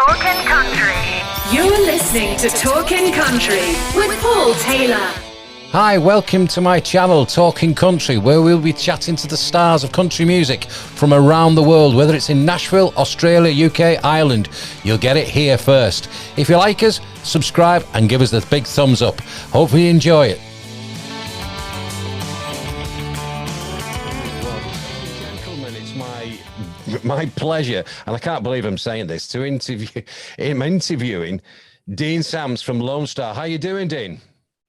Talkin' Country. You're listening to Talkin' Country with Paul Taylor. Hi, welcome to my channel, Talking Country, where we'll be chatting to the stars of country music from around the world, whether it's in Nashville, Australia, UK, Ireland. You'll get it here first. If you like us, subscribe and give us the big thumbs up. Hopefully you enjoy it. Gentlemen, it's my pleasure, and I can't believe I'm saying this, to interviewing Dean Sams from Lonestar. How you doing, Dean?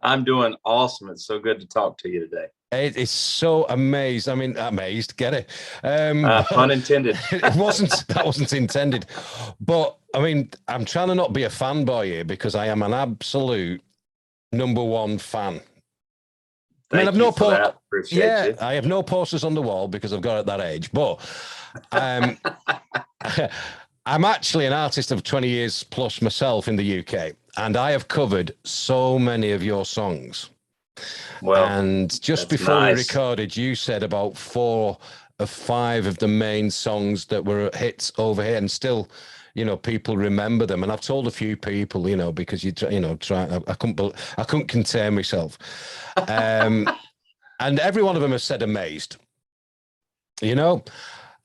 I'm doing awesome. It's so good to talk to you today. It is so amazed. I mean, amazed. Get it? Pun intended. That wasn't intended. But I mean, I'm trying to not be a fanboy here because I am an absolute number one fan. I have no posters on the wall because I've got at that age. But I'm actually an artist of 20 years plus myself in the UK, and I have covered so many of your songs. Well, and just before we recorded, you said about 4 or 5 of the main songs that were hits over here, and still, you know, people remember them. And I've told a few people, you know, because I couldn't contain myself. And every one of them has said amazed. You know,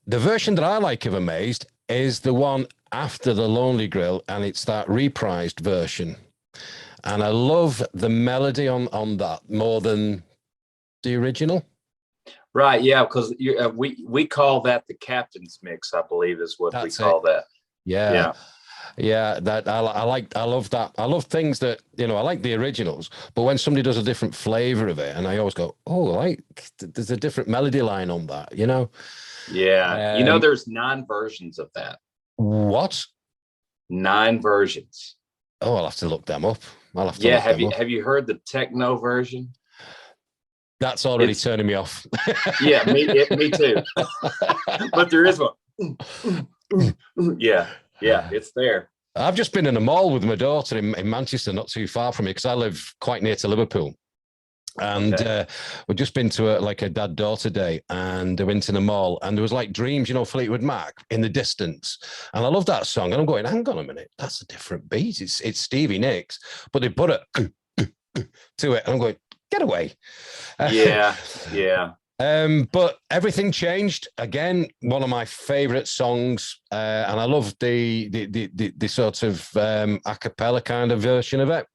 the version that I like of Amazed is the one after the Lonely Grill, and it's that reprised version. And I love the melody on that more than the original. Right, yeah, because we call that the Captain's Mix, I believe is what we call that. Yeah. That I love that. I love things that, you know, I like the originals, but when somebody does a different flavor of it, and I always go, oh, there's a different melody line on that, you know. Yeah, you know, there's 9 versions of that. What? 9 versions. Oh, I'll have to look them up. Have you heard the techno version? That's already turning me off. Yeah, me too. But there is one. Yeah, it's there. I've just been in a mall with my daughter in Manchester, not too far from me, because I live quite near to Liverpool. And we've just been to a dad-daughter day, and I went in the mall, and there was like Dreams, you know, Fleetwood Mac in the distance. And I love that song. And I'm going, hang on a minute, that's a different beat. It's Stevie Nicks, but they put it to it. And I'm going, get away. Yeah. But everything changed. Again, one of my favorite songs. And I love the sort of a cappella kind of version of it.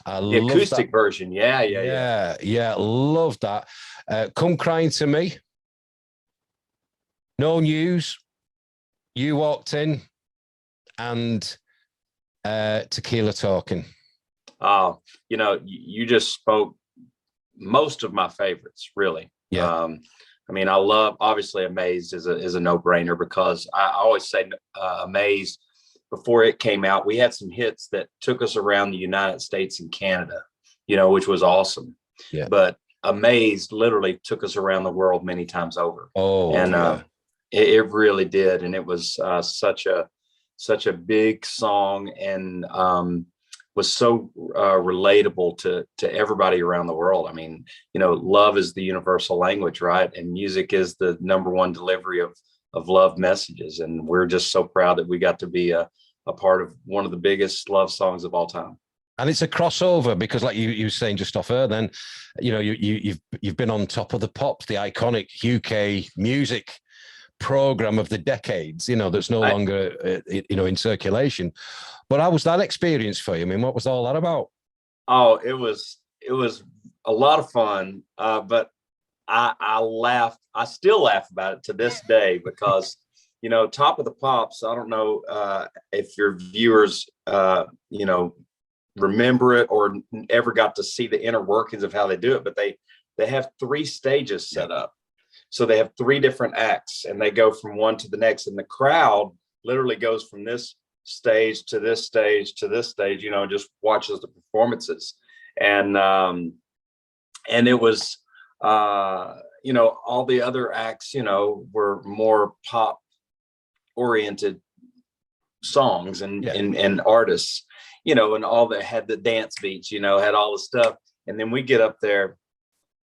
The acoustic version, yeah. Love that. Come Crying to Me. No News. You Walked In, and Tequila Talking. Oh, you know, you just spoke most of my favorites, really. Yeah. I mean, I love, obviously, Amazed is a no-brainer, because I always say Amazed. Before it came out, we had some hits that took us around the United States and Canada, you know, which was awesome. Yeah. But Amazed literally took us around the world many times over. Oh, and it really did, and it was such a big song, and was so relatable to everybody around the world. I mean, you know, love is the universal language, right? And music is the #1 delivery of love messages, and we're just so proud that we got to be a part of one of the biggest love songs of all time. And it's a crossover, because like you were saying just off air, then, you know, you've been on Top of the Pops, the iconic UK music program of the decades, you know, that's no longer you know, in circulation. But how was that experience for you? I mean, what was all that about? Oh, it was a lot of fun, but I laughed. I still laugh about it to this day, because, you know, Top of the Pops, I don't know if your viewers, you know, remember it or ever got to see the inner workings of how they do it, but they have 3 stages set up. So they have 3 different acts, and they go from one to the next, and the crowd literally goes from this stage to this stage to this stage, you know, just watches the performances. And it was, you know, all the other acts, you know, were more pop oriented songs and artists, you know, and all that had the dance beats, you know, had all the stuff. And then we get up there,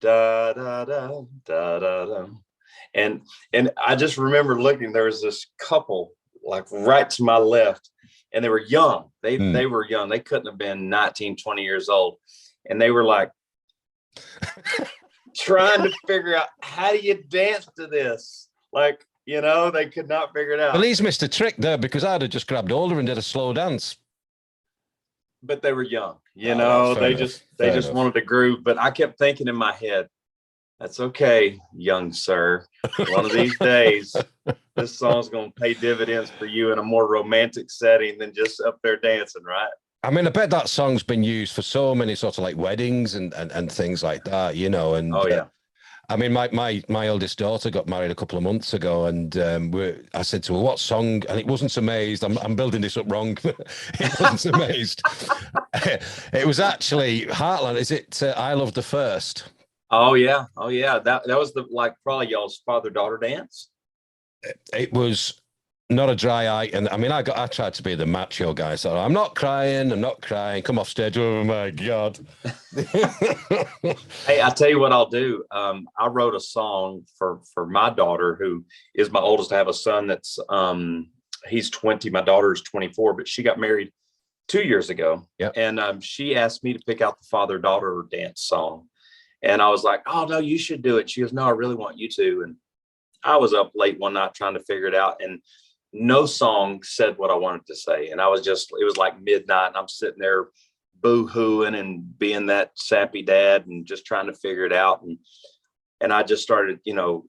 da da da da da da, and I just remember looking. There was this couple like right to my left, and they were young. They were young. They couldn't have been 19, 20 years old. And they were like trying to figure out, how do you dance to this? Like, you know, they could not figure it out. Well, he's missed a trick there, because I'd have just grabbed hold of her and did a slow dance. But they were young, you know, they just wanted to groove. But I kept thinking in my head, that's okay, young sir. One of these days, this song's going to pay dividends for you in a more romantic setting than just up there dancing, right? I mean, I bet that song's been used for so many sort of like weddings and things like that, you know. And oh yeah, I mean, my eldest daughter got married a couple of months ago, and I said to her, "What song?" And it wasn't Amazed. I'm building this up wrong. It wasn't Amazed. It was actually Heartland. Is it I Love the First? Oh yeah. That was probably y'all's father-daughter dance. It was not a dry eye, and I mean, I tried to be the macho guy, so I'm not crying. Come off stage. Oh my God. Hey, I tell you what I'll do. I wrote a song for my daughter, who is my oldest. I have a son that's he's 20. My daughter is 24, but she got married 2 years ago. Yep. And she asked me to pick out the father-daughter dance song. And I was like, oh, no, you should do it. She goes, no, I really want you to. And I was up late one night trying to figure it out. And no song said what I wanted to say. And it was like midnight. And I'm sitting there boo-hooing and being that sappy dad and just trying to figure it out. And I just started, you know,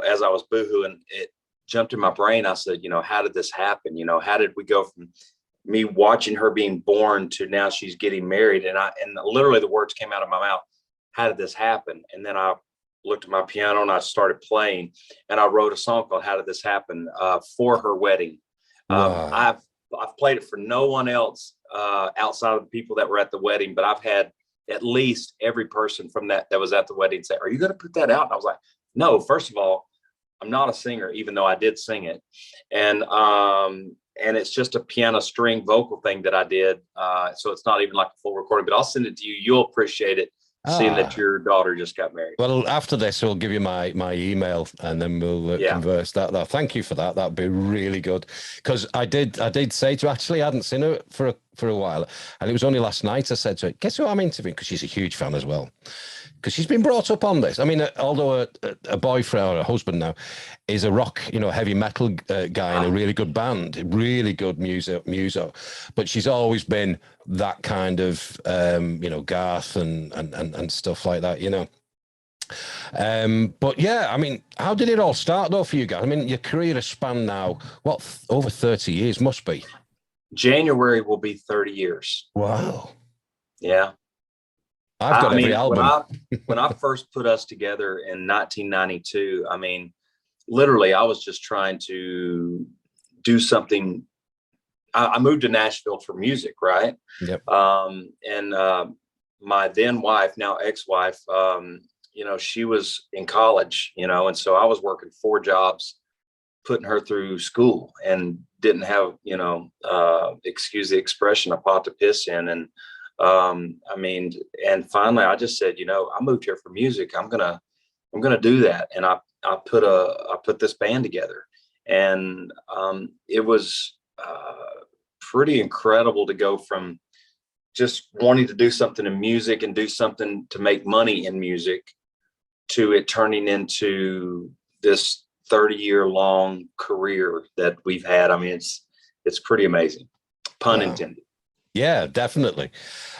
as I was boo-hooing, it jumped in my brain. I said, you know, how did this happen? You know, how did we go from me watching her being born to now she's getting married? And literally the words came out of my mouth. How did this happen? And then I looked at my piano and I started playing, and I wrote a song called How Did This Happen for her wedding. Wow. I've played it for no one else outside of the people that were at the wedding, but I've had at least every person from that was at the wedding say, are you going to put that out? And I was like, no, first of all, I'm not a singer, even though I did sing it. And it's just a piano string vocal thing that I did. So it's not even like a full recording, but I'll send it to you. You'll appreciate it. Seeing that your daughter just got married. Well, after this, we'll give you my email, and then we'll converse that. Thank you for that. That'd be really good. Because I did say to her, actually, I hadn't seen her for a while, and it was only last night I said to her, guess who I'm interviewing? Because she's a huge fan as well. Because she's been brought up on this. I mean, although a boyfriend or a husband now is a rock, you know, heavy metal guy in a really good band, really good muso, but she's always been that kind of, you know, Garth and stuff like that, you know. But yeah, I mean, how did it all start though for you guys? I mean, your career has spanned now, over 30 years must be. January will be 30 years. Wow. Yeah. I've got every album. When I first put us together in 1992, I mean, literally, I was just trying to do something. I moved to Nashville for music, right? Yep. My then wife, now ex-wife, you know, she was in college, you know, and so I was working 4 jobs, putting her through school, and didn't have, you know, excuse the expression, a pot to piss in. And I mean, and finally I just said, you know, I moved here for music. I'm gonna do that. And I put this band together, and it was pretty incredible to go from just wanting to do something in music and do something to make money in music to it turning into this 30-year long career that we've had. I mean, it's pretty amazing, pun intended. Yeah, definitely.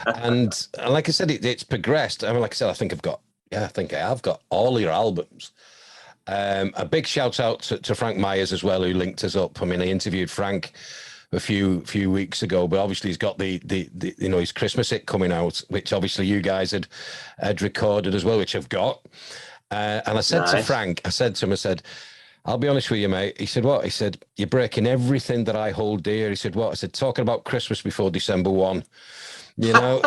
And like I said, it's progressed. I mean, like I said, I think I have got all your albums. A big shout out to Frank Myers as well, who linked us up. I mean, I interviewed Frank a few weeks ago, but obviously he's got the you know, his Christmas hit coming out, which obviously you guys had recorded as well, which I've got. And I said to Frank, I said to him, I'll be honest with you, mate. He said, what? He said, you're breaking everything that I hold dear. He said, what? I said, talking about Christmas before December 1, you know.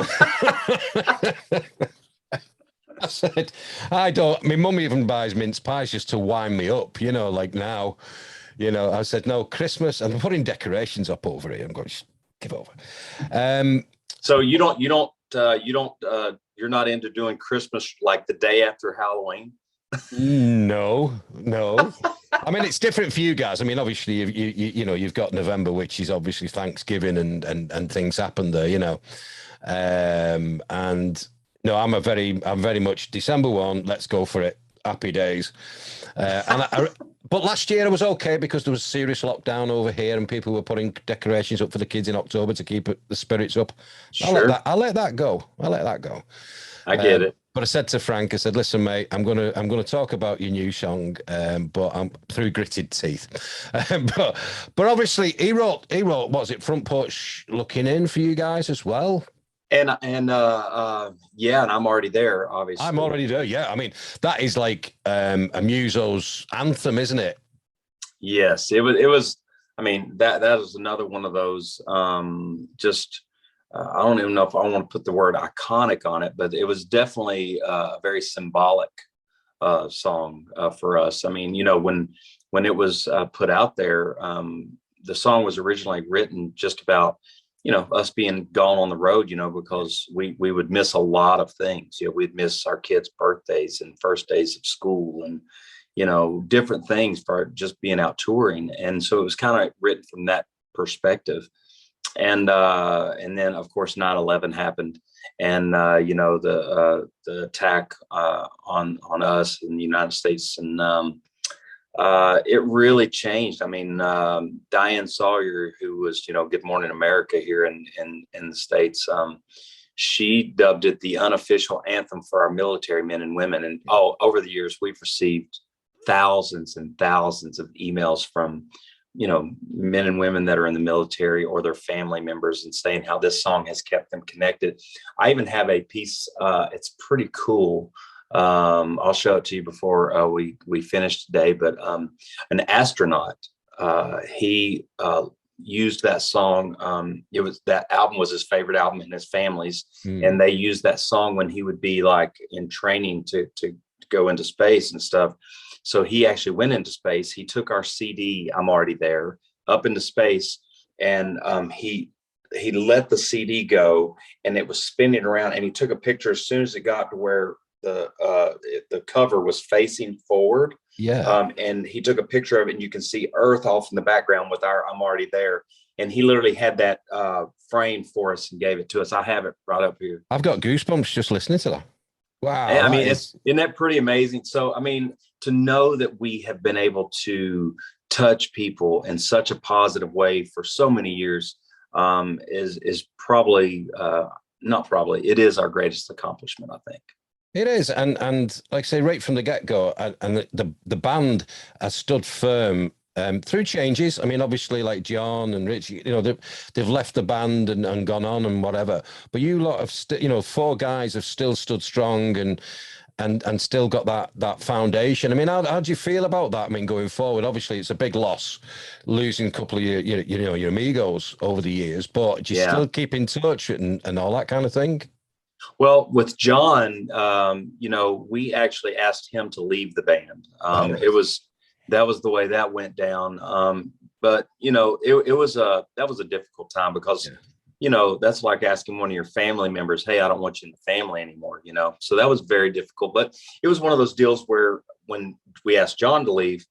I said, my mum even buys mince pies just to wind me up, you know, like now, you know. I said, no, Christmas, and I'm putting decorations up over here. I'm going, give over. So you're not into doing Christmas like the day after Halloween? No. I mean, it's different for you guys. I mean, obviously, you've got November, which is obviously Thanksgiving, and things happen there, and no, I'm very much December 1. Let's go for it. Happy days. But last year I was okay because there was serious lockdown over here, and people were putting decorations up for the kids in October to keep the spirits up. Sure. I'll let that go. I get it. But I said to Frank, I said, "Listen, mate, I'm gonna talk about your new song, but I'm through gritted teeth." But obviously, he wrote, what was it, Front Porch Looking In for you guys as well? And yeah, and I'm already there, obviously. I'm already there. Yeah, I mean, that is like a Muso's anthem, isn't it? Yes, it was. I mean, that was another one of those. I don't even know if I want to put the word iconic on it, but it was definitely a very symbolic song for us. I mean, when it was put out there, the song was originally written just about us being gone on the road, because we would miss a lot of things. We'd miss our kids' birthdays and first days of school, and different things for just being out touring. And so it was kind of written from that perspective. And then of course 9/11 happened, and the attack on us in the United States, and it really changed. I mean, Diane Sawyer, who was Good Morning America here in the States, she dubbed it the unofficial anthem for our military men and women. And over the years, we've received thousands and thousands of emails from men and women that are in the military or their family members, and saying how this song has kept them connected. I even have a piece, it's pretty cool. I'll show it to you before we finish today, but an astronaut, he used that song. That album was his favorite album and his family's, and they used that song when he would be like in training to go into space and stuff. So he actually went into space. He took our CD, I'm Already There, up into space, and he let the CD go, and it was spinning around, and he took a picture as soon as it got to where the cover was facing forward. Yeah. And he took a picture of it, and you can see Earth off in the background with our I'm Already There. And he literally had that framed for us and gave it to us. I have it right up here. I've got goosebumps just listening to that. Wow. I mean, isn't that pretty amazing? So, I mean, to know that we have been able to touch people in such a positive way for so many years is probably, not probably, it is our greatest accomplishment, I think. It is, and like I say, right from the get-go, and the band has stood firm through changes. I mean, obviously, like John and Rich, they've left the band and gone on and whatever. But you lot have, 4 guys have still stood strong and still got that foundation. I mean, how do you feel about that? I mean, going forward, obviously, it's a big loss losing a couple of your amigos over the years, but do you still keep in touch and all that kind of thing? Well, with John, we actually asked him to leave the band. That was the way that went down. But that was a difficult time because, that's like asking one of your family members, "Hey, I don't want you in the family anymore." So that was very difficult. But it was one of those deals where when we asked John to leave,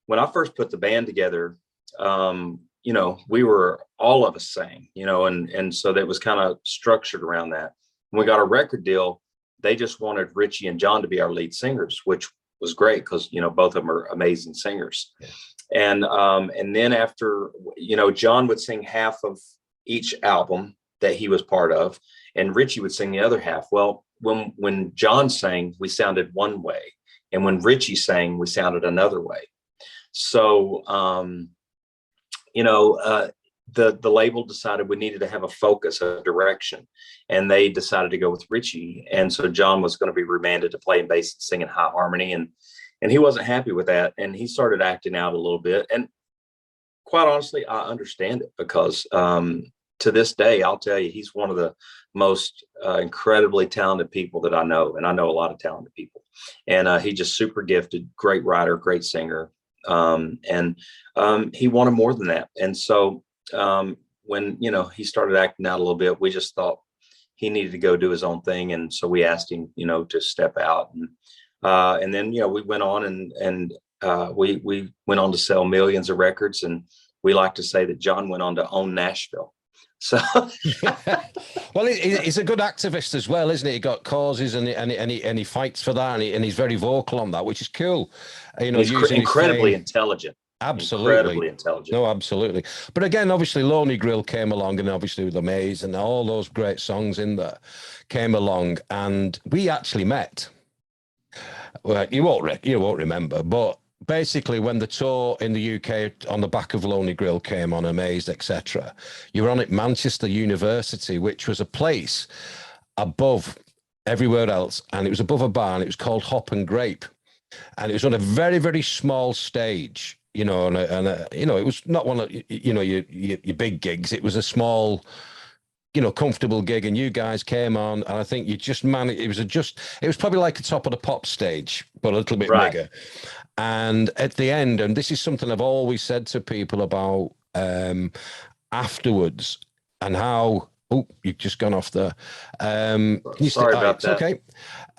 when I first put the band together, we were, all of us sang, and so that was kind of structured around that. When we got a record deal, they just wanted Richie and John to be our lead singers, which was great because both of them are amazing singers. Yeah. And then after John would sing half of each album that he was part of, and Richie would sing the other half. Well, when John sang, we sounded one way, and when Richie sang, we sounded another way. So the label decided we needed to have a focus, a direction, and they decided to go with Richie. And so John was going to be remanded to playing bass and singing high harmony, and he wasn't happy with that, and he started acting out a little bit. And quite honestly, I understand it because to this day, I'll tell you, he's one of the most incredibly talented people that I know, and I know a lot of talented people. And he's just super gifted, great writer, great singer, and he wanted more than that. And so when he started acting out a little bit, we just thought he needed to go do his own thing, and so we asked him to step out. And And then, we went on and we went on to sell millions of records. And we like to say that John went on to own Nashville. So, well, he's a good activist as well, isn't he? He got causes and he fights for that, and he's very vocal on that, which is cool. He's incredibly intelligent. Absolutely. Incredibly intelligent. No, absolutely. But again, obviously, Lonely Grill came along, and obviously with The Maze and all those great songs in there came along, and we actually met. Well, you won't remember, but basically when the tour in the UK on the back of Lonely Grill came on, Amazed, etc., you were on at Manchester University, which was a place above everywhere else, and it was above a bar, and it was called Hop and Grape, and it was on a very, very small stage. It was not one of your big gigs. It was a small, comfortable gig, and you guys came on, and I think you just managed. It was probably like the top of the pop stage, but a little bit bigger. And at the end, and this is something I've always said to people about afterwards, and how. Oh, you've just gone off there. Sorry about that. Okay.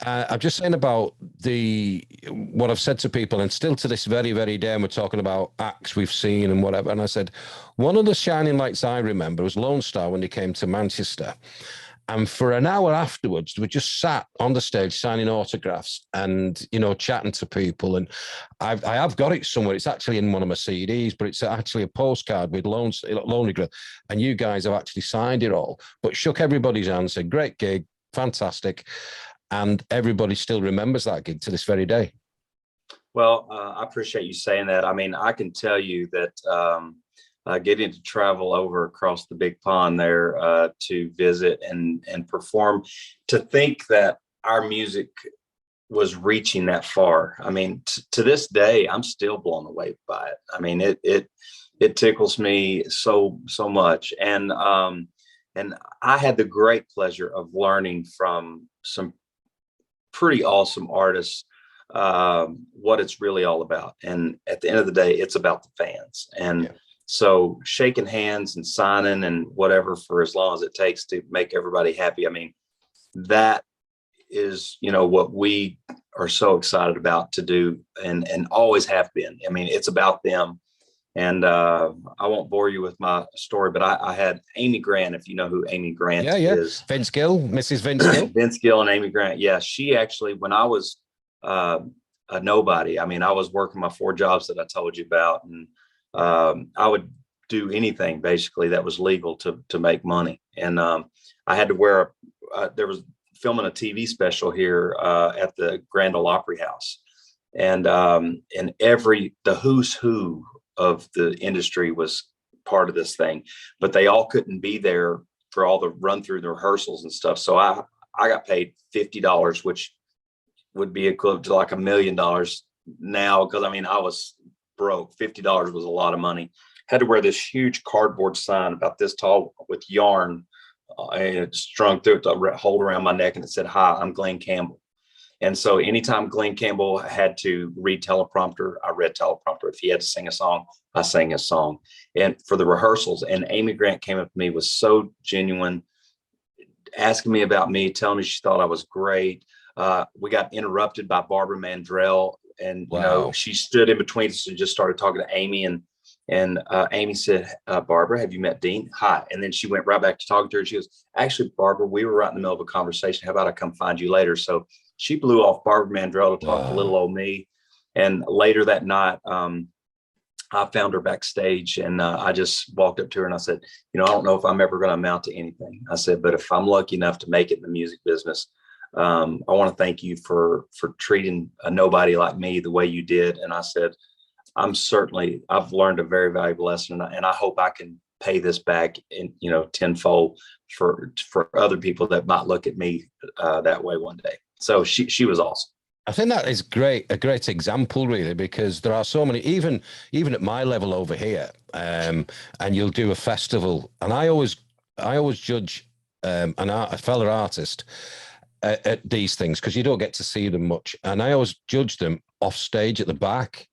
I'm just saying about what I've said to people, and still to this very, very day, and we're talking about acts we've seen and whatever. And I said, one of the shining lights I remember was Lonestar when they came to Manchester. And for an hour afterwards, we just sat on the stage signing autographs and, chatting to people. And I have got it somewhere. It's actually in one of my CDs, but it's actually a postcard with Lonely Grill. And you guys have actually signed it all, but shook everybody's hand, said, great gig, fantastic. And everybody still remembers that gig to this very day. Well, I appreciate you saying that. I mean, I can tell you that getting to travel over across the big pond there to visit and perform, to think that our music was reaching that far. I mean, to this day, I'm still blown away by it. I mean, it tickles me so much. And I had the great pleasure of learning from some pretty awesome artists what it's really all about. And at the end of the day, it's about the fans. And so shaking hands and signing and whatever for as long as it takes to make everybody happy. I mean, that is, what we are so excited about to do and always have been. I mean, it's about them. And I won't bore you with my story, but I had Amy Grant, if you know who Amy Grant is. Vince Gill, Mrs. Vince Gill. Vince Gill and Amy Grant. Yeah, she actually, when I was a nobody, I mean, I was working my 4 jobs that I told you about, and I would do anything basically that was legal to make money. And I had to wear there was filming a TV special here at the Grand Ole Opry House, and the who's who of the industry was part of this thing, but they all couldn't be there for all the run through the rehearsals and stuff. So I got paid $50, which would be equivalent to like $1 million now, because I mean, I was broke. $50 was a lot of money. Had to wear this huge cardboard sign about this tall with yarn and it strung through it to hold around my neck, and it said, "Hi, I'm Glenn Campbell." And so anytime Glenn Campbell had to read teleprompter, I read teleprompter. If he had to sing a song, I sang a song. And for the rehearsals, and Amy Grant came up to me, was so genuine, asking me about me, telling me she thought I was great. We got interrupted by Barbara Mandrell, and she stood in between us and just started talking to Amy, and Amy said, "Barbara, have you met Dean?" "Hi." And then she went right back to talking to her. She goes, "Actually, Barbara, we were right in the middle of a conversation. How about I come find you later?" So she blew off Barbara Mandrell to talk to little old me. And later that night, I found her backstage, and I just walked up to her and I said, "I don't know if I'm ever going to amount to anything." I said, "But if I'm lucky enough to make it in the music business, I want to thank you for treating a nobody like me the way you did." And I said, I've learned a very valuable lesson, and I hope I can pay this back in, tenfold for other people that might look at me that way one day. So she was awesome. I think that is a great example, really, because there are so many, even at my level over here, and you'll do a festival, and I always judge a fellow artist at these things, because you don't get to see them much, and I always judge them off stage at the back.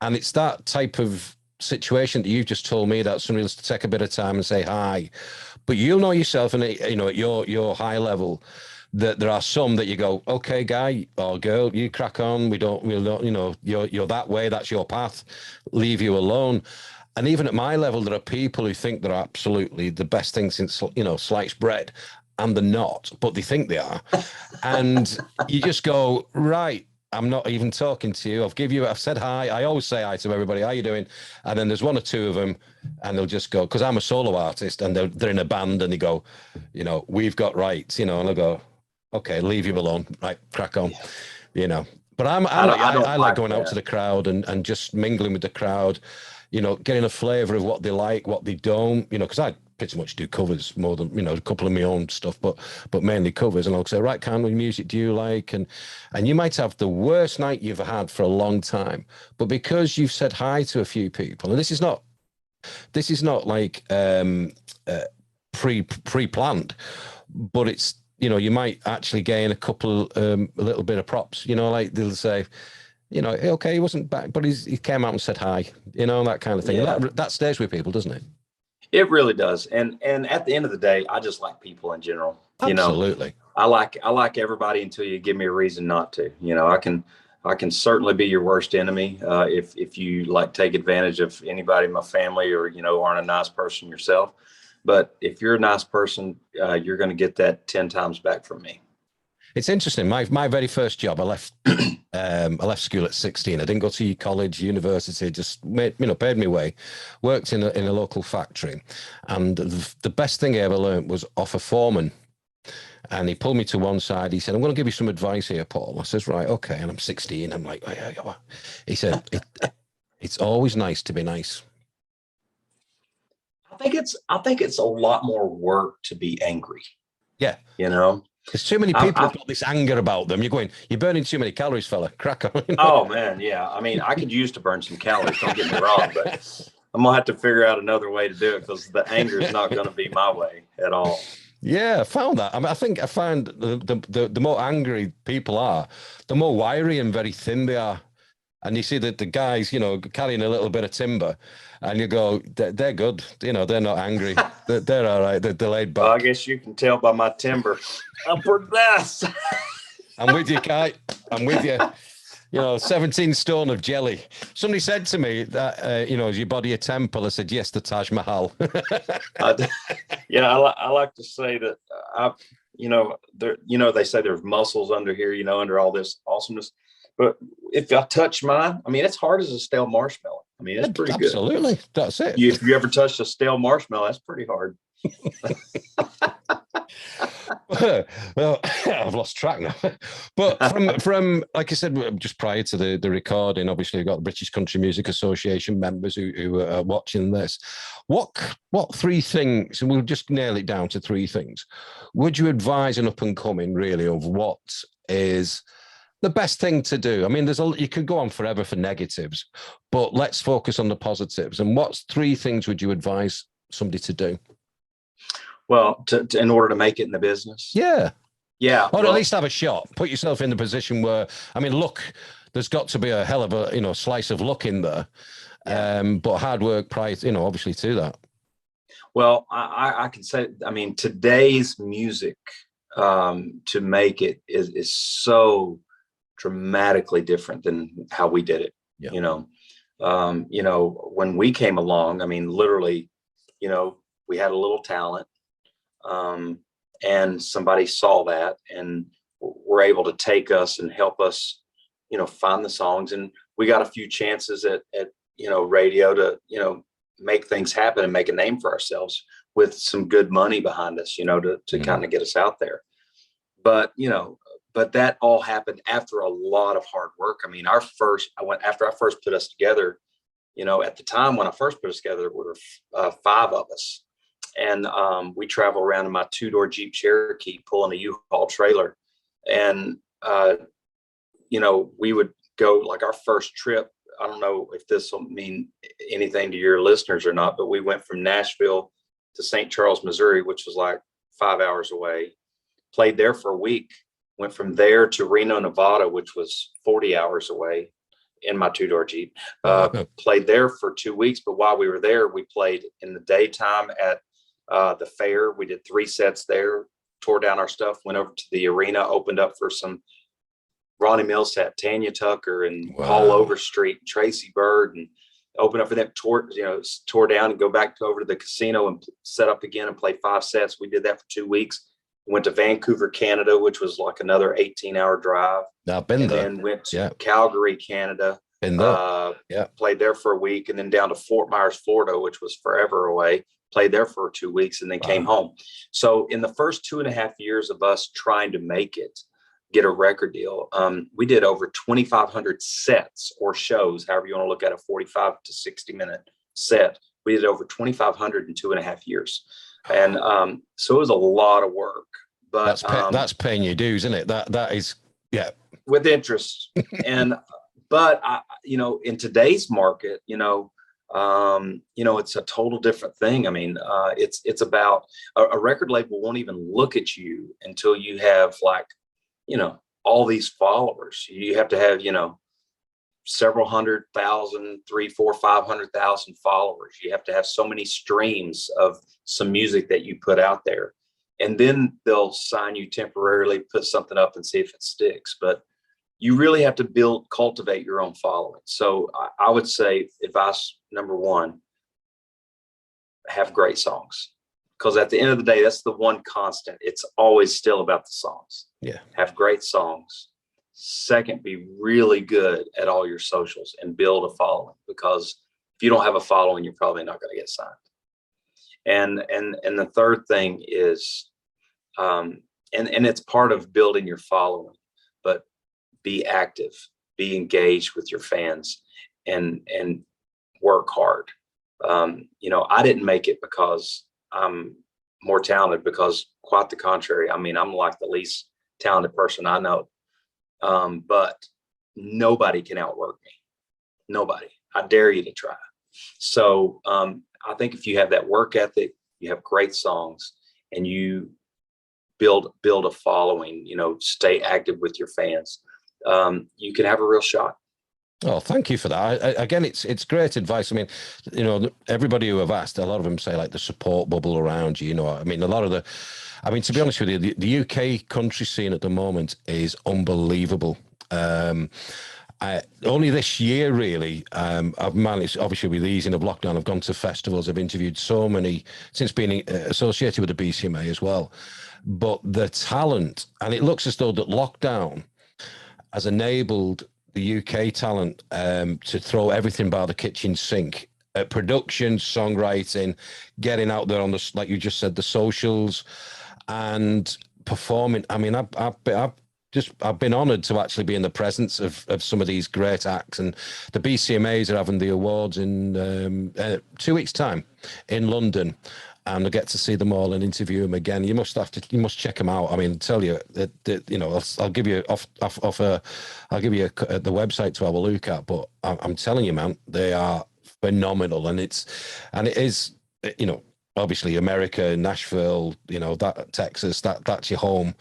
And it's that type of situation that you've just told me, that somebody has to take a bit of time and say hi, but you'll know yourself, and at your high level, there are some that you go, okay, guy or girl, you crack on. We don't, you know, you're that way. That's your path. Leave you alone. And even at my level, there are people who think they're absolutely the best thing since, you know, sliced bread, and they're not, but they think they are. And you just go, right, I'm not even talking to you. I've said hi. I always say hi to everybody. How you doing? And then there's one or two of them, and they'll just go, because I'm a solo artist, and they're in a band, and they go, you know, we've got rights, you know, and I go, okay, leave you alone, right, crack on, you know. But I like going out to the crowd and just mingling with the crowd, you know, getting a flavour of what they like, what they don't, you know, because I pretty much do covers more than, you know, a couple of my own stuff, but mainly covers. And I'll say, right, kind of music do you like? And you might have the worst night you've had for a long time, but because you've said hi to a few people, and this is not like pre-planned, but it's, you know, you might actually gain a little bit of props, you know, like they'll say, you know, okay, he wasn't back, but he came out and said hi, you know, that kind of thing. Yeah. That stays with people, doesn't it? It really does. And at the end of the day, I just like people in general. Absolutely. You know, I like everybody until you give me a reason not to. You know, I can certainly be your worst enemy if you like take advantage of anybody in my family, or, you know, aren't a nice person yourself. But if you're a nice person, you're going to get that 10 times back from me. It's interesting. My very first job, I left school at 16. I didn't go to college, university, just paid my way, worked in a local factory. And the best thing I ever learned was off a foreman. And he pulled me to one side. He said, I'm going to give you some advice here, Paul. I says, right, okay. And I'm 16. I'm like, oh. He said, it's always nice to be nice. I think it's a lot more work to be angry. Yeah. You know? There's too many people who've got this anger about them. You're burning too many calories, fella. Crack on. Oh, man, yeah. I mean, I could use to burn some calories, don't get me wrong, but I'm going to have to figure out another way to do it, because the anger is not going to be my way at all. Yeah, I found that. I mean, I find the more angry people are, the more wiry and very thin they are. And you see that the guys, you know, carrying a little bit of timber, and you go, they're good. You know, they're not angry. They're all right. They're laid back. Well, I guess you can tell by my timber. Upward this. I'm with you, Kai. I'm with you. You know, 17 stone of jelly. Somebody said to me that, you know, is your body a temple? I said, yes, the Taj Mahal. Yeah, I like to say that, they say there's muscles under here, you know, under all this awesomeness. But if I touch mine, I mean, it's hard as a stale marshmallow. I mean, it's pretty good. Absolutely. That's it. If you ever touched a stale marshmallow, that's pretty hard. Well, I've lost track now. But from like I said, just prior to the recording, obviously we've got the British Country Music Association members who are watching this. What three things, and we'll just nail it down to three things, would you advise an up and coming, really, of what is the best thing to do? I mean, you could go on forever for negatives, but let's focus on the positives. And what's three things would you advise somebody to do? Well, in order to make it in the business? Yeah. Or at least have a shot. Put yourself in the position where, I mean, look, there's got to be a hell of a, you know, slice of luck in there. Yeah. But hard work prior, you know, obviously to that. Well, I can say, I mean, today's music, to make it is so dramatically different than how we did it. Yeah. You know, when we came along, I mean, literally, you know, we had a little talent, and somebody saw that and were able to take us and help us, you know, find the songs. And we got a few chances at you know, radio to, you know, make things happen and make a name for ourselves with some good money behind us, you know, to kind of get us out there. But, you know, but that all happened after a lot of hard work. I mean, after I first put us together, you know, at the time when I first put us together, there were 5 of us. And we traveled around in my 2-door Jeep Cherokee pulling a U-Haul trailer. And, you know, we would go, like, our first trip. I don't know if this will mean anything to your listeners or not, but we went from Nashville to St. Charles, Missouri, which was like 5 hours away, played there for a week, went from there to Reno, Nevada, which was 40 hours away in my 2-door Jeep, played there for 2 weeks. But while we were there, we played in the daytime at the fair. We did 3 sets there, tore down our stuff, went over to the arena, opened up for some Ronnie Millsap, Tanya Tucker, and Paul Overstreet, and Tracy Bird, and opened up for them, tore down and go back over to the casino and set up again and play 5 sets. We did that for 2 weeks. Went to Vancouver, Canada, which was like another 18-hour drive. I've been there. And then went to Calgary, Canada. Been there. Played there for a week, and then down to Fort Myers, Florida, which was forever away. Played there for 2 weeks, and then came home. So in the first 2.5 years of us trying to make it, get a record deal, we did over 2,500 sets or shows, however you want to look at a 45 to 60-minute set. We did over 2,500 in 2.5 years. And so it was a lot of work. But that's paying your dues, isn't it? That is, with interest. But in today's market, it's a total different thing. I mean, it's about a record label won't even look at you until you have all these followers. You have to have, several 100,000, 3, 4, 500,000 followers. You have to have so many streams of some music that you put out there, and then they'll sign you temporarily, put something up and see if it sticks. But you really have to cultivate your own following. So I would say advice number 1, have great songs. Because at the end of the day, that's the one constant. It's always still about the songs. Yeah. Have great songs. Second, be really good at all your socials and build a following. Because if you don't have a following, you're probably not going to get signed. And the third thing is, and it's part of building your following, but be active, be engaged with your fans, and work hard. I didn't make it because I'm more talented, because quite the contrary. I mean, I'm like the least talented person I know. But nobody can outwork me. Nobody. I dare you to try. So I think if you have that work ethic, you have great songs, and you build a following, stay active with your fans, you can have a real shot. Oh, thank you for that. Again, it's great advice. I mean, everybody who have asked, a lot of them say the support bubble around you. I mean, to be honest with you, the UK country scene at the moment is unbelievable. Only this year, really, I've managed, obviously with the easing of lockdown, I've gone to festivals, I've interviewed so many, since being associated with the BCMA as well. But the talent, and it looks as though that lockdown has enabled the UK talent to throw everything by the kitchen sink at production, songwriting, getting out there on like you just said, the socials, and performing. I mean, I've been honoured to actually be in the presence of some of these great acts, and the BCMAs are having the awards in 2 weeks' time in London. And I get to see them all and interview them again. You must check them out. I mean, tell you that I'll give you I'll give you the website to have a look at. But I'm telling you, man, they are phenomenal, and it is obviously America, Nashville, that Texas, that's your home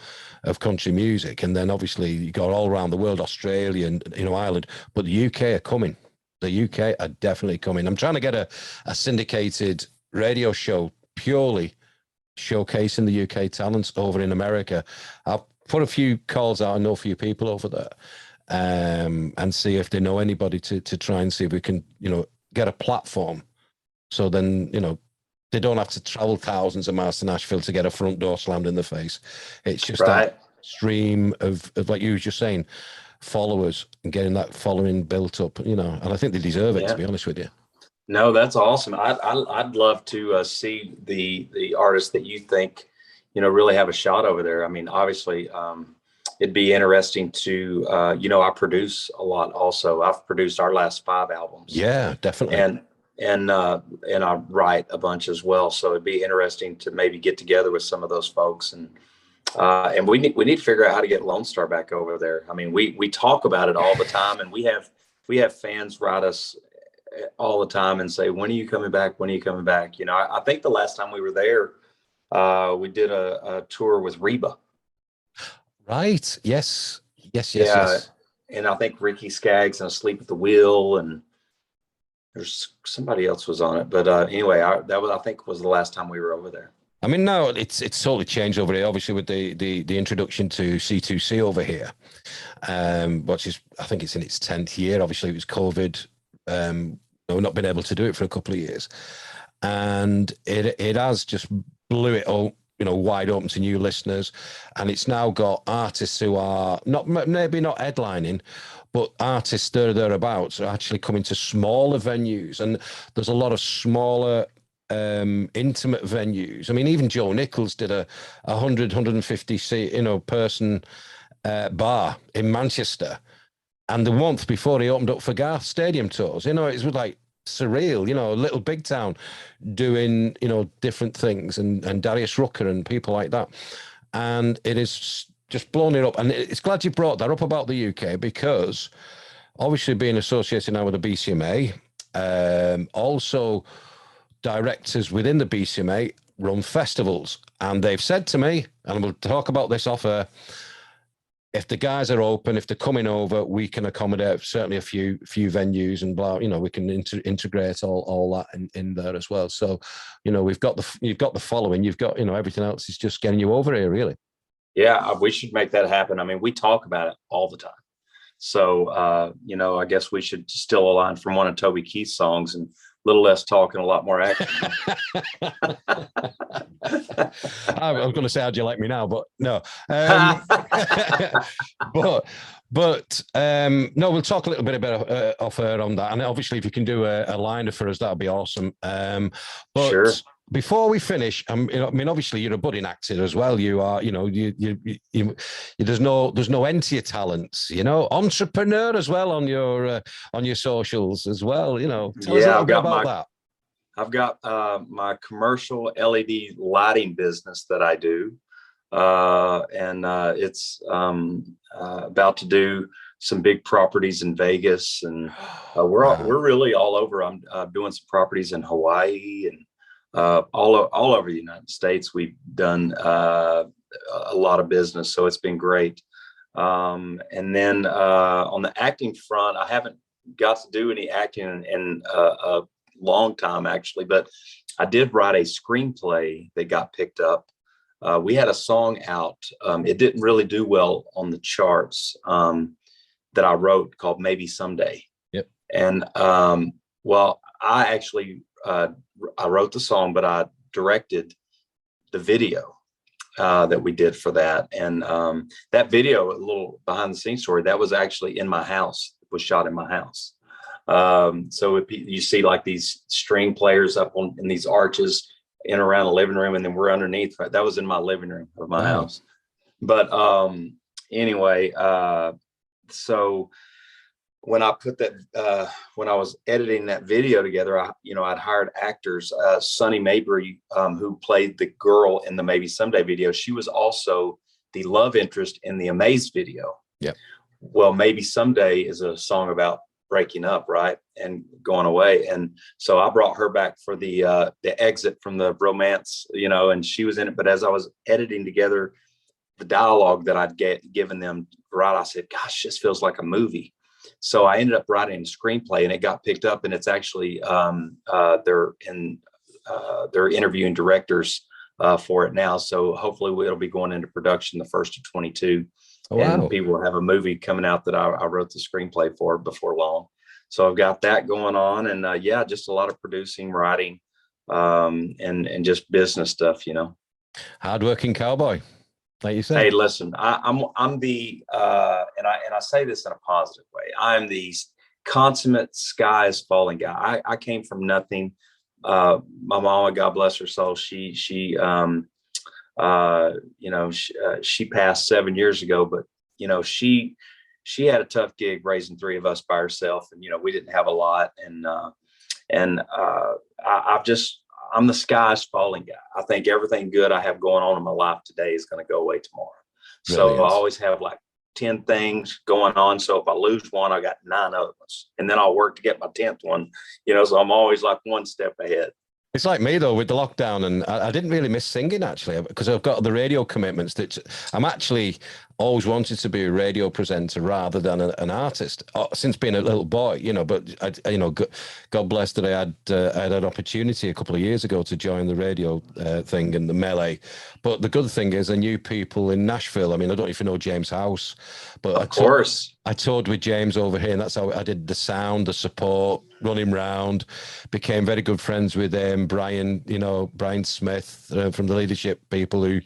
of country music, and then obviously you got all around the world, Australia and Ireland, but the UK are coming. The UK are definitely coming. I'm trying to get a syndicated radio show purely showcasing the UK talents over in America. I'll put a few calls out. I know a few people over there, and see if they know anybody to try and see if we can, get a platform. So then, they don't have to travel thousands of miles to Nashville to get a front door slammed in the face. It's just that stream of like you were just saying, followers, and getting that following built up, and I think they deserve it, to be honest with you. No, that's awesome. I'd love to see the artists that you think, really have a shot over there. I mean, obviously, it'd be interesting to, I produce a lot also. I've produced our last 5 albums. Yeah, definitely. And I write a bunch as well. So it'd be interesting to maybe get together with some of those folks, and we need to figure out how to get Lonestar back over there. I mean, we talk about it all the time, and we have fans write us all the time and say, when are you coming back? When are you coming back? I think the last time we were there, we did a tour with Reba. Right. Yes. Yes. And I think Ricky Skaggs and Asleep at the Wheel, and there's somebody else was on it. But anyway, that was, I think, was the last time we were over there. I mean, now it's totally changed over here, obviously with the introduction to C2C over here, which is, I think it's in its 10th year. Obviously, it was COVID. We've not been able to do it for a couple of years, and it has just blew it all, wide open to new listeners. And it's now got artists who are maybe not headlining, but artists thereabouts are actually coming to smaller venues, and there's a lot of smaller intimate venues. I mean, even Joe Nichols did a 150 seat, person bar in Manchester, and the month before he opened up for Garth stadium tours. It was like surreal, a little big town doing, different things, and Darius Rucker and people like that. And it is just blown it up. And it's glad you brought that up about the UK, because obviously being associated now with the BCMA, also directors within the BCMA run festivals, and they've said to me, and we'll talk about this off air, if the guys are open, if they're coming over, we can accommodate certainly a few venues and blah. We can integrate all that in there as well. So, you've got the following, you've got everything else is just getting you over here, really. Yeah, we should make that happen. I mean, we talk about it all the time. So, I guess we should steal a line from one of Toby Keith's songs, and a little less talk and a lot more action. I was going to say, how'd you like me now? But no. No, we'll talk a little bit about off air on that. And obviously, if you can do a liner for us, that'd be awesome. But sure. Before we finish, obviously you're a budding actor as well. You are, there's no end to your talents. Entrepreneur as well on your socials as well. Tell us a little bit about that. I've got my commercial LED lighting business that I do, and it's about to do some big properties in Vegas, and we're really all over. I'm doing some properties in Hawaii and all over the United States. We've done a lot of business, so it's been great. And then on the acting front, I haven't got to do any acting in a long time, actually, but I did write a screenplay that got picked up. We had a song out. It didn't really do well on the charts, that I wrote, called Maybe Someday. Yep. And I actually I wrote the song, but I directed the video that we did for that. And that video, a little behind the scenes story, that was actually in my house. It was shot in my house. So if you see like these string players up in these arches in around the living room, and then we're underneath, right? That was in my living room of my house. But anyway, so when I put that, when I was editing that video together, I'd hired actors. Sunny Mabry, who played the girl in the Maybe Someday video, she was also the love interest in the Amaze video. Yeah. Well, Maybe Someday is a song about breaking up, right, and going away. And so I brought her back for the exit from the romance, and she was in it. But as I was editing together the dialogue that I'd given them, right, I said, gosh, this feels like a movie. So I ended up writing a screenplay, and it got picked up, and it's actually they're interviewing directors for it now. So hopefully it'll be going into production the first of 22. Oh, wow. And people will have a movie coming out that I wrote the screenplay for before long. So I've got that going on, and just a lot of producing, writing, and just business stuff. Hardworking cowboy, like you said. Hey, listen, I'm the and I say this in a positive way. I'm the consummate sky is falling guy. I came from nothing. My mama, God bless her soul, she passed 7 years ago, but she had a tough gig raising three of us by herself, and we didn't have a lot, and I'm the sky's falling guy. I think everything good I have going on in my life today is going to go away tomorrow. Really so I always have like 10 things going on. So if I lose one, I got 9 other ones, and then I'll work to get my 10th one, so I'm always like one step ahead. It's like me though with the lockdown, and I didn't really miss singing actually, because I've got the radio commitments that I'm actually always wanted to be a radio presenter rather than an artist since being a little boy, but God bless that I had an opportunity a couple of years ago to join the radio thing in the melee. But the good thing is I knew people in Nashville. I mean, I don't know if you know James House, but of course I toured with James over here, and that's how I did the sound, the support, running round, became very good friends with Brian Smith from the leadership people who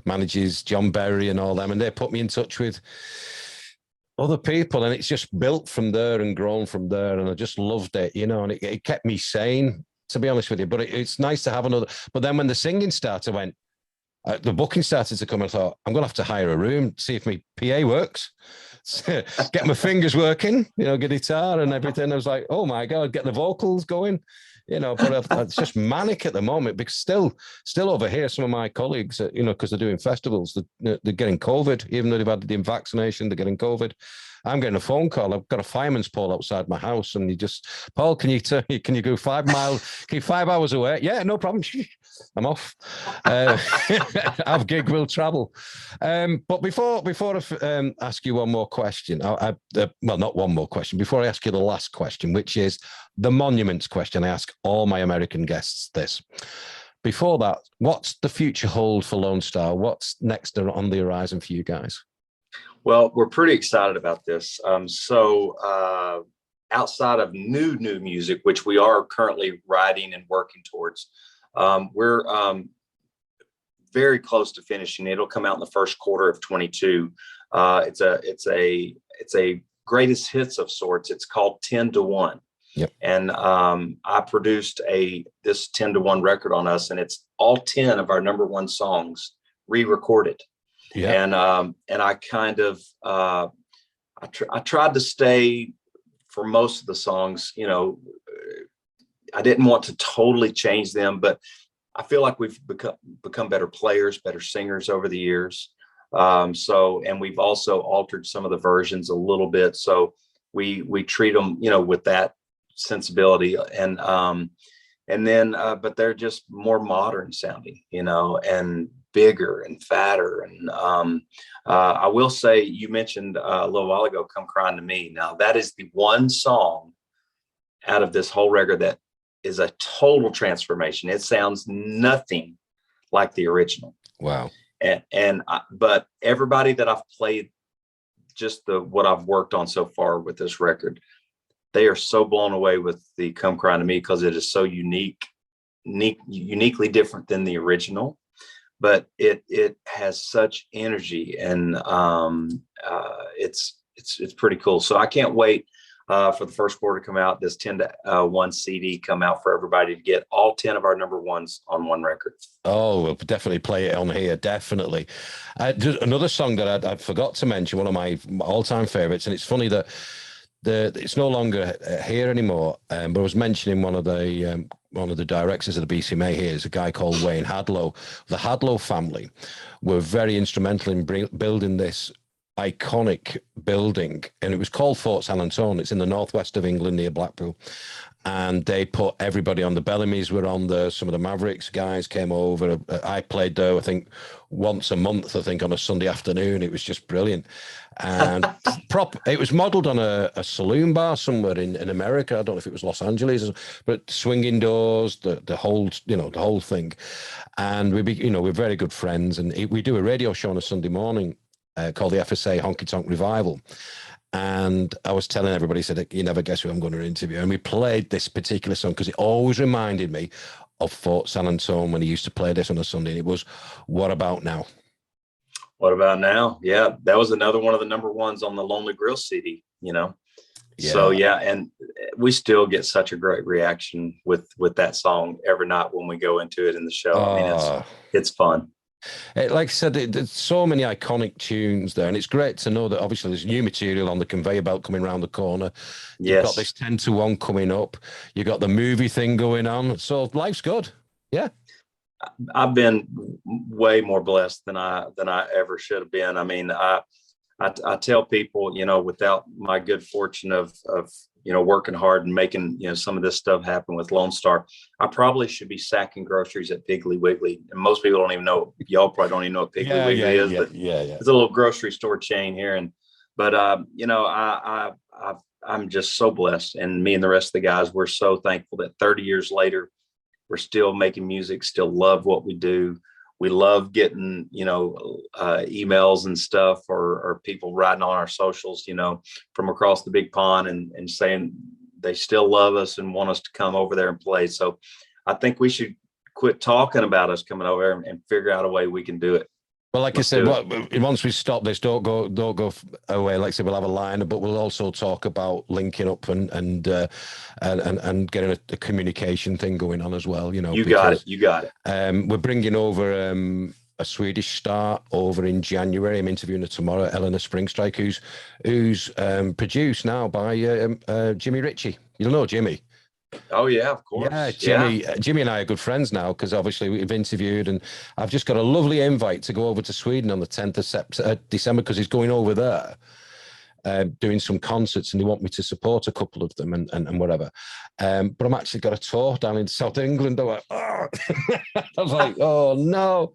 manages John Berry and all them, and they put me in touch with other people, and it's just built from there and grown from there, and I just loved it, and it kept me sane, to be honest with you. But it's nice to have another. But then when the singing started, the booking started to come, I thought, I'm going to have to hire a room, see if my PA works, get my fingers working, guitar and everything. I was like, oh my God, get the vocals going, but it's just manic at the moment, because still over here, some of my colleagues, because they're doing festivals, they're getting COVID, even though they've had the vaccination, they're getting COVID. I'm getting a phone call. I've got a fireman's pole outside my house, and Paul, can you go 5 miles? Can you 5 hours away? Yeah, no problem. I'm off. Have gig, will travel. But before I ask you one more question, well, not one more question. Before I ask you the last question, which is the monuments question, I ask all my American guests this. Before that, what's the future hold for Lonestar? What's next on the horizon for you guys? Well, we're pretty excited about this. Outside of new music, which we are currently writing and working towards, we're very close to finishing. It'll come out in the first quarter of 22. It's a greatest hits of sorts. It's called 10 to 1. Yep. And I produced this 10 to 1 record on us, and it's all 10 of our number one songs re-recorded. Yeah. And I kind of I tried to stay for most of the songs. I didn't want to totally change them, but I feel like we've become better players, better singers over the years. And we've also altered some of the versions a little bit. So we treat them, with that sensibility, and then but they're just more modern sounding, and bigger and fatter. And I will say, you mentioned a little while ago, Come Crying to Me. Now that is the one song out of this whole record that is a total transformation. It sounds nothing like the original. Wow. But everybody that I've played just what I've worked on so far with this record, they are so blown away with the Come Crying to Me, because it is so uniquely different than the original. But it has such energy, and it's pretty cool. So I can't wait for the first quarter to come out. This 10 to 1 CD come out for everybody to get all 10 of our number ones on one record. Oh, we'll definitely play it on here. Definitely. Another song that I forgot to mention, one of my all-time favorites, and it's funny that it's no longer here anymore. But I was mentioning one of the directors of the BCMA here is a guy called Wayne Hadlow. The Hadlow family were very instrumental in building this iconic building, and it was called Fort San Antonio. It's in the northwest of England near Blackpool. And they put everybody on. The Bellamys were on there. Some of the Mavericks guys came over. I played there, I think, once a month, on a Sunday afternoon. It was just brilliant. And it was modeled on a saloon bar somewhere in America. I don't know if it was Los Angeles, but swinging doors, the whole thing. And we're very good friends. And we do a radio show on a Sunday morning called the FSA Honky Tonk Revival. And I was telling everybody, said, you never guess who I'm going to interview. And we played this particular song because it always reminded me of Fort San Antonio when he used to play this on a Sunday. And it was What About Now? What About Now? Yeah, that was another one of the number ones on the Lonely Grill CD, Yeah. So, yeah, and we still get such a great reaction with that song every night when we go into it in the show. I mean, it's fun. Like I said, there's so many iconic tunes there, and it's great to know that obviously there's new material on the conveyor belt coming around the corner. You've got this 10 to 1 coming up. You got the movie thing going on. So life's good. Yeah. I've been way more blessed than I ever should have been. I mean, I tell people, without my good fortune of working hard and making, some of this stuff happen with Lonestar. I probably should be sacking groceries at Piggly Wiggly. And most people don't even know, y'all probably don't even know what Piggly Wiggly is, but it's a little grocery store chain here. But I'm just so blessed. And me and the rest of the guys, we're so thankful that 30 years later, we're still making music, still love what we do. We love getting, emails and stuff or people writing on our socials, from across the big pond and saying they still love us and want us to come over there and play. So I think we should quit talking about us coming over and figure out a way we can do it. Well, like I said, once we stop this, don't go away. Like I said, we'll have a line, but we'll also talk about linking up and getting a communication thing going on as well. You got it. We're bringing over a Swedish star over in January. I'm interviewing her tomorrow, Eleanor Springstrike, who's produced now by Jimmy Ritchie. You'll know Jimmy. Oh yeah, of course. Yeah, Jimmy and I are good friends now because obviously we've interviewed, and I've just got a lovely invite to go over to Sweden on the 10th of December because he's going over there doing some concerts, and they want me to support a couple of them and whatever. But I'm actually got a tour down in South England. I was like, oh no.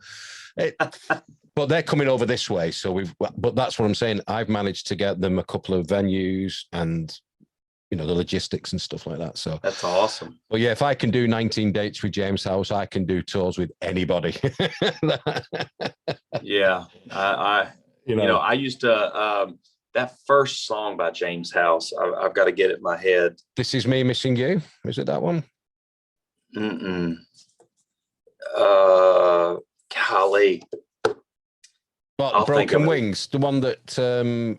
But they're coming over this way, but that's what I'm saying. I've managed to get them a couple of venues and the logistics and stuff like that. So that's awesome. But yeah, if I can do 19 dates with James House, I can do tours with anybody. Yeah. I used to, that first song by James House, I've got to get it in my head. This Is Me Missing You. Is it that one? Golly. But Broken Wings, the one that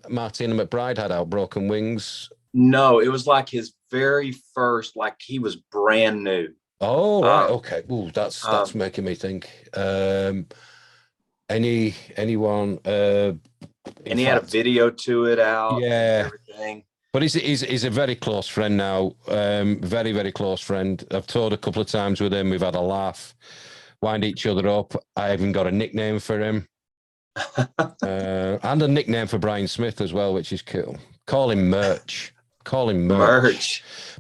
Martina McBride had out, Broken Wings. No, it was like his very first, like he was brand new. Oh, right. Okay. Ooh, that's making me think. Anyone? And he had a video to it out. Yeah. And everything. But he's a very close friend now. Very, very close friend. I've toured a couple of times with him. We've had a laugh, wind each other up. I even got a nickname for him. And a nickname for Brian Smith as well, which is cool. Call him Merch.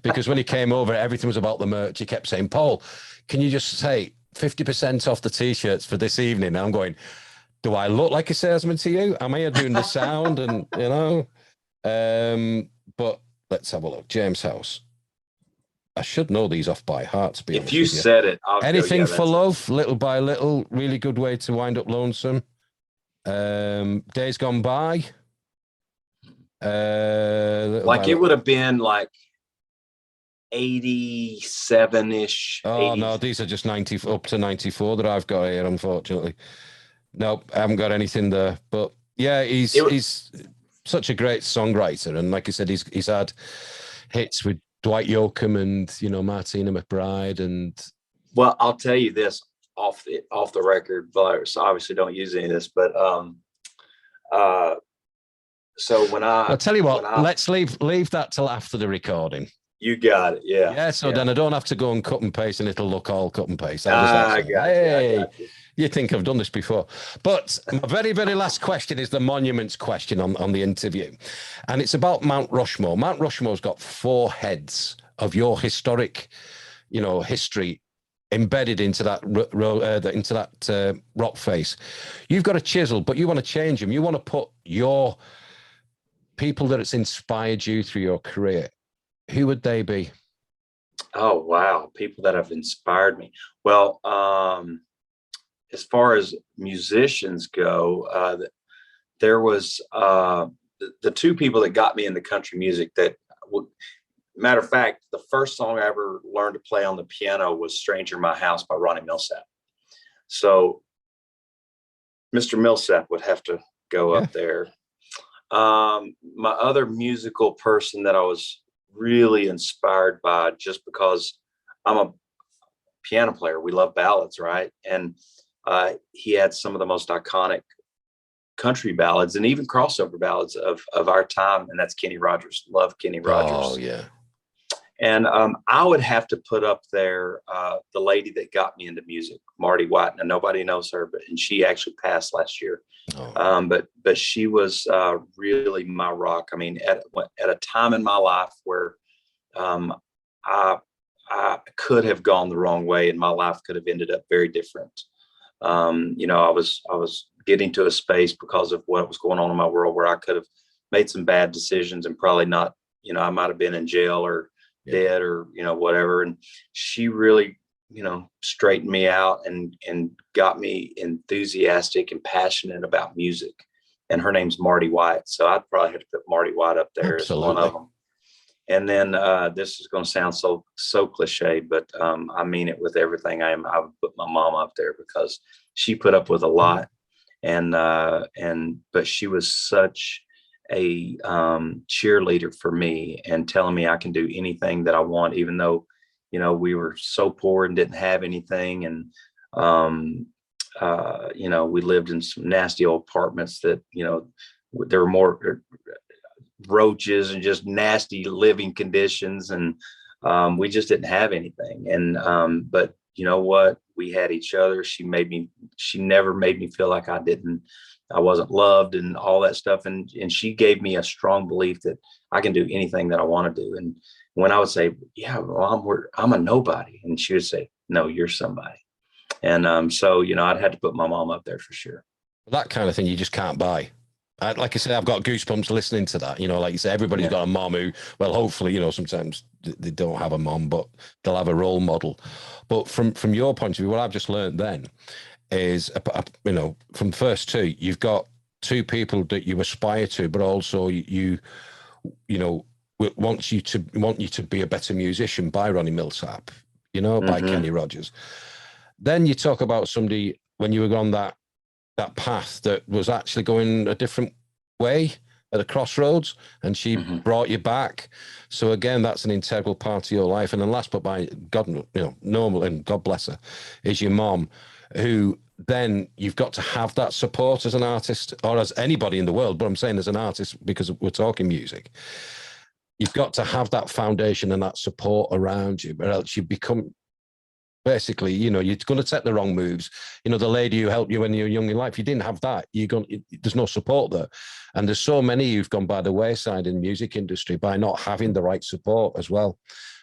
Because when he came over, everything was about the merch. He kept saying, Paul, can you just say 50% off the t-shirts for this evening? And I'm going, do I look like a salesman to you? Am I here doing the sound? And but let's have a look. James House. I should know these off by heart, to be honest. If you said it, I'll Anything go, for Love, Little by Little, really good way to wind up lonesome. Days Gone By. It would have been like 87-ish. Oh 80s. No, these are just 90 up to 94 that I've got here, unfortunately. Nope, I haven't got anything there. But yeah, he's such a great songwriter, and like I said, he's had hits with Dwight Yoakam and Martina McBride. And well, I'll tell you this off the record, but so obviously don't use any of this, but so I'll tell you what, let's leave that till after the recording. You got it. Yeah. Yeah. So then I don't have to go and cut and paste, and it'll look all cut and paste. I got you. You think I've done this before. But my very, very last question is the monuments question on the interview. And it's about Mount Rushmore. Mount Rushmore's got 4 heads of your historic, history embedded into that rock face. You've got a chisel, but you want to change them. You want to put your people that it's inspired you through your career. Who would they be? Oh, wow. People that have inspired me. Well, as far as musicians go, there was the 2 people that got me into country music matter of fact, the first song I ever learned to play on the piano was Stranger in My House by Ronnie Milsap. So Mr. Milsap would have to go up there. My other musical person that I was really inspired by, just because I'm a piano player, we love ballads, right? And he had some of the most iconic country ballads and even crossover ballads of our time, and that's Kenny Rogers. Love Kenny Rogers. Oh yeah. And I would have to put up there the lady that got me into music, Marty White. And nobody knows her, and she actually passed last year. Oh. But she was really my rock. I mean, at a time in my life where I could have gone the wrong way, and my life could have ended up very different. I was getting to a space because of what was going on in my world where I could have made some bad decisions and probably not, I might have been in jail or dead or, whatever. And she really, straightened me out and got me enthusiastic and passionate about music. And her name's Marty White. So I'd probably have to put Marty White up there as one of them. And then this is going to sound so cliche, but I mean it with everything I am. I would put my mom up there because she put up with a lot, but she was such a cheerleader for me and telling me I can do anything that I want, even though we were so poor and didn't have anything, and we lived in some nasty old apartments that there were more roaches and just nasty living conditions, and we just didn't have anything. And but you know what, we had each other. She never made me feel like I wasn't loved and all that stuff, and she gave me a strong belief that I can do anything that I want to do. And when I would say, yeah, Mom, I'm a nobody, and she would say, no, you're somebody. And so I'd had to put my mom up there for sure. That kind of thing you just can't buy. Like I said, I've got goosebumps listening to that. Like you said, everybody's got a mom who, well, hopefully, sometimes they don't have a mom, but they'll have a role model. But from your point of view, what I've just learned then is, from the first two, you've got two people that you aspire to, but also you want you to be a better musician by Ronnie Millsap, by Kenny Rogers. Then you talk about somebody when you were on that path that was actually going a different way at a crossroads, and she brought you back. So again, that's an integral part of your life. And then last but by God, normal, and God bless her, is your mom, who then you've got to have that support as an artist, or as anybody in the world, but I'm saying as an artist because we're talking music. You've got to have that foundation and that support around you, or else you become basically, you're going to take the wrong moves. The lady who helped you when you were young in life, you didn't have that. There's no support there. And there's so many who've gone by the wayside in the music industry by not having the right support as well.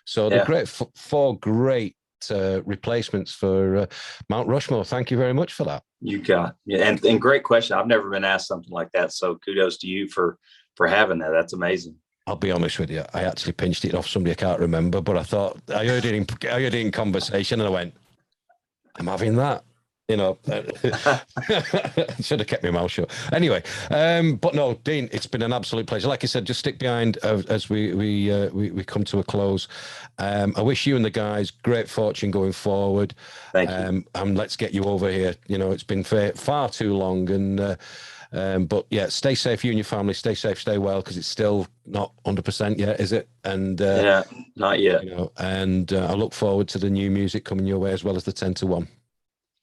So the great four great replacements for Mount Rushmore. Thank you very much for that. You got and great question. I've never been asked something like that. So kudos to you for having that. That's amazing. I'll be honest with you. I actually pinched it off somebody I can't remember, but I thought I heard it in conversation, and I went, "I'm having that." Should have kept my mouth shut. Anyway, but no, Dean, it's been an absolute pleasure. Like I said, just stick behind as we come to a close. I wish you and the guys great fortune going forward. Thank you. And let's get you over here. It's been far too long, and. But yeah, stay safe, you and your family. Stay safe, stay well, because it's still not 100% yet, is it? And not yet. And I look forward to the new music coming your way, as well as the 10 to 1.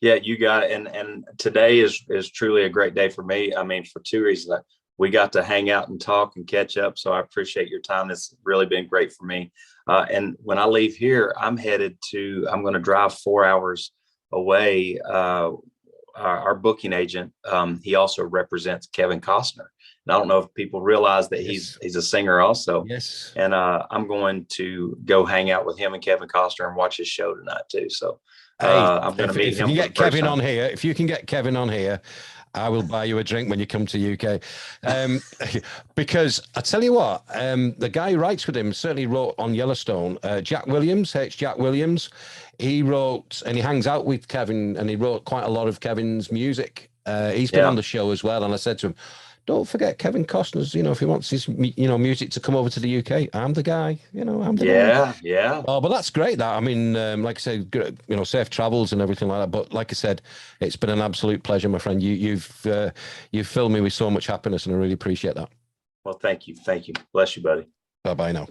Yeah, you got it. And today is truly a great day for me. I mean, for two reasons. We got to hang out and talk and catch up. So I appreciate your time. It's really been great for me. And when I leave here, I'm going to drive 4 hours away. Our booking agent, he also represents Kevin Costner. And I don't know if people realize that he's a singer also. Yes. And I'm going to go hang out with him and Kevin Costner and watch his show tonight too. So I'm going to meet him. If you can get Kevin on here, I will buy you a drink when you come to UK. Because I tell you what, the guy who writes with him certainly wrote on Yellowstone, Jack Williams, he wrote, and he hangs out with Kevin, and he wrote quite a lot of Kevin's music. He's been on the show as well. And I said to him, don't forget Kevin Costner's, if he wants his, music to come over to the UK, I'm the guy, I'm the guy. Yeah. Oh, but that's great. That, I mean, like I said, safe travels and everything like that. But like I said, it's been an absolute pleasure, my friend. You've filled me with so much happiness, and I really appreciate that. Well, thank you. Bless you, buddy. Bye-bye now.